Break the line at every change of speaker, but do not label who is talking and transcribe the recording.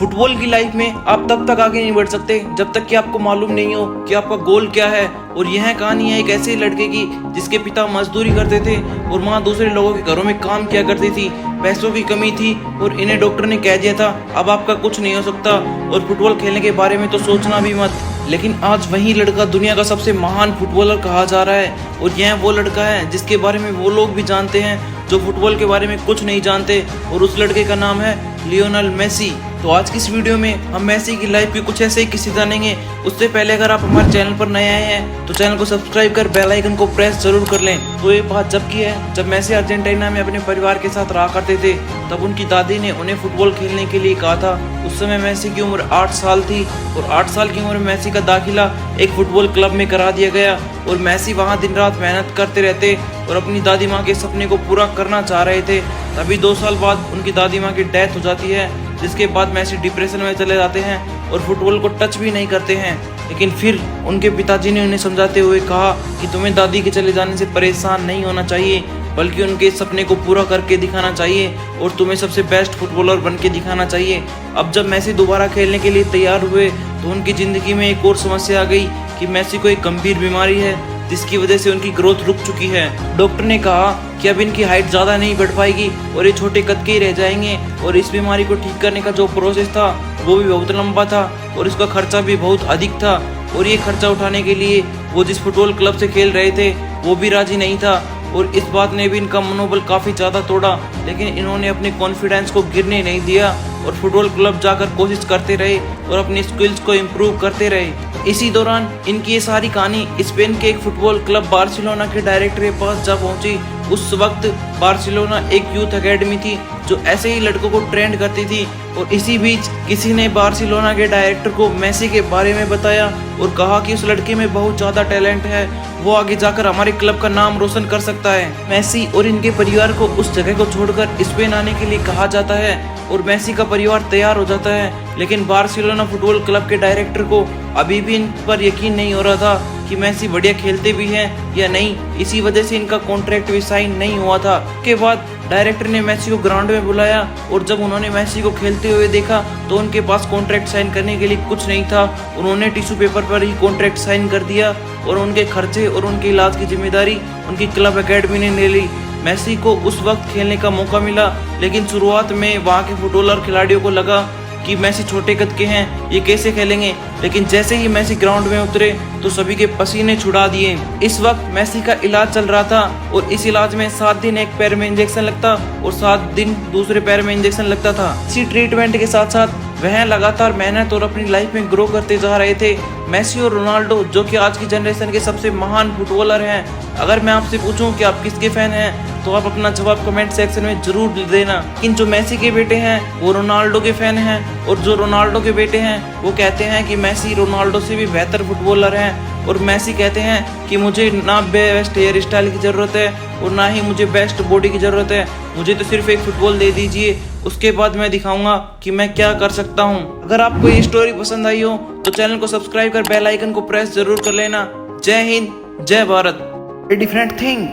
Football की life में आप तब तक आगे नहीं बढ़ सकते जब तक कि आपको मालूम नहीं हो कि आपका गोल क्या है। और यह कहानी है एक ऐसे लड़के की जिसके पिता मजदूरी करते थे और माँ दूसरे लोगों के घरों में काम किया करती थी। पैसों की कमी थी और इन्हें डॉक्टर ने कह दिया था अब आपका कुछ नहीं हो सकता और फुटबॉल खेलने के बारे में तो सोचना भी मत। लेकिन आज वही लड़का दुनिया का सबसे महान फुटबॉलर कहा जा रहा है और यह वो लड़का है जिसके बारे में वो लोग भी जानते हैं जो फुटबॉल के बारे में कुछ नहीं जानते, और उस लड़के का नाम है लियोनेल मेसी। तो आज की इस वीडियो में हम मेसी की लाइफ के कुछ ऐसे ही किस्से जानेंगे। उससे पहले अगर आप हमारे चैनल पर नए आए हैं तो चैनल को सब्सक्राइब कर बेल आइकन को प्रेस जरूर कर लें। तो ये बात जब की है जब मेसी अर्जेंटीना में अपने परिवार के साथ रहा करते थे, तब उनकी दादी ने उन्हें फुटबॉल खेलने के लिए कहा था। उस समय मेसी की उम्र 8 साल थी और 8 साल की उम्र में मेसी का दाखिला एक फुटबॉल क्लब में करा दिया गया और मेसी वहां दिन रात मेहनत करते रहते और अपनी दादी माँ के सपने को पूरा करना चाह रहे थे। तभी 2 साल बाद उनकी दादी माँ की डेथ हो जाती है, जिसके बाद मेसी डिप्रेशन में चले जाते हैं और फुटबॉल को टच भी नहीं करते हैं। लेकिन फिर उनके पिताजी ने उन्हें समझाते हुए कहा कि तुम्हें दादी के चले जाने से परेशान नहीं होना चाहिए, बल्कि उनके सपने को पूरा करके दिखाना चाहिए और तुम्हें सबसे बेस्ट फुटबॉलर बन के दिखाना चाहिए। अब जब मेसी दोबारा खेलने के लिए तैयार हुए तो उनकी ज़िंदगी में एक और समस्या आ गई कि मेसी को एक गंभीर बीमारी है जिसकी वजह से उनकी ग्रोथ रुक चुकी है। डॉक्टर ने कहा कि अब इनकी हाइट ज़्यादा नहीं बढ़ पाएगी और ये छोटे कद के ही रह जाएंगे, और इस बीमारी को ठीक करने का जो प्रोसेस था वो भी बहुत लंबा था और इसका खर्चा भी बहुत अधिक था। और ये खर्चा उठाने के लिए वो जिस फुटबॉल क्लब से खेल रहे थे वो भी राजी नहीं था और इस बात ने भी इनका मनोबल काफ़ी ज़्यादा तोड़ा। लेकिन इन्होंने अपने कॉन्फिडेंस को गिरने नहीं दिया और फुटबॉल क्लब जाकर कोशिश करते रहे और अपनी स्किल्स को इम्प्रूव करते रहे। इसी दौरान इनकी ये सारी कहानी स्पेन के एक फुटबॉल क्लब बार्सिलोना के डायरेक्टर के पास जा पहुंची। उस वक्त बार्सिलोना एक यूथ एकेडमी थी जो ऐसे ही लड़कों को ट्रेंड करती थी, और इसी बीच किसी ने बार्सिलोना के डायरेक्टर को मेसी के बारे में बताया और कहा कि उस लड़के में बहुत ज़्यादा टैलेंट है, वो आगे जाकर हमारे क्लब का नाम रोशन कर सकता है। मेसी और इनके परिवार को उस जगह को छोड़कर स्पेन आने के लिए कहा जाता है और मेसी का परिवार तैयार हो जाता है। लेकिन बार्सिलोना फुटबॉल क्लब के डायरेक्टर को अभी भी इन पर यकीन नहीं हो रहा था कि मेसी बढ़िया खेलते भी हैं या नहीं। इसी वजह से इनका कॉन्ट्रैक्ट भी साइन नहीं हुआ था। के बाद डायरेक्टर ने मेसी को ग्राउंड में बुलाया और जब उन्होंने मेसी को खेलते हुए देखा तो उनके पास कॉन्ट्रैक्ट साइन करने के लिए कुछ नहीं था। उन्होंने टिश्यू पेपर पर ही कॉन्ट्रैक्ट साइन कर दिया और उनके खर्चे और उनके इलाज की जिम्मेदारी उनकी क्लब एकेडमी ने ले ली। मेसी को उस वक्त खेलने का मौका मिला, लेकिन शुरुआत में वहाँ के फुटबॉलर खिलाड़ियों को लगा कि मेसी छोटे कद के हैं, ये कैसे खेलेंगे। लेकिन जैसे ही मेसी ग्राउंड में उतरे तो सभी के पसीने छुड़ा दिए। इस वक्त मेसी का इलाज चल रहा था और इस इलाज में 7 दिन एक पैर में इंजेक्शन लगता और 7 दिन दूसरे पैर में इंजेक्शन लगता था। इसी ट्रीटमेंट के साथ साथ वह लगातार मेहनत और अपनी लाइफ में ग्रो करते जा रहे थे। मेसी और रोनाल्डो जो कि आज की जनरेशन के सबसे महान फुटबॉलर हैं। अगर मैं आपसे पूछूं कि आप किसके फैन हैं तो आप अपना जवाब कमेंट सेक्शन में जरूर देना। लेकिन जो मेसी के बेटे हैं वो रोनाल्डो के फैन हैं और जो रोनाल्डो के बेटे हैं वो कहते हैं कि मेसी रोनाल्डो से भी बेहतर फुटबॉलर हैं। और मेसी कहते हैं कि मुझे ना बेस्ट हेयर स्टाइल की ज़रूरत है और ना ही मुझे बेस्ट बॉडी की ज़रूरत है, मुझे तो सिर्फ एक फुटबॉल दे दीजिए, उसके बाद मैं दिखाऊंगा कि मैं क्या कर सकता हूँ। अगर आपको ये स्टोरी पसंद आई हो तो चैनल को सब्सक्राइब कर बेल आइकन को प्रेस जरूर कर लेना। जय हिंद, जय भारत। Different thing.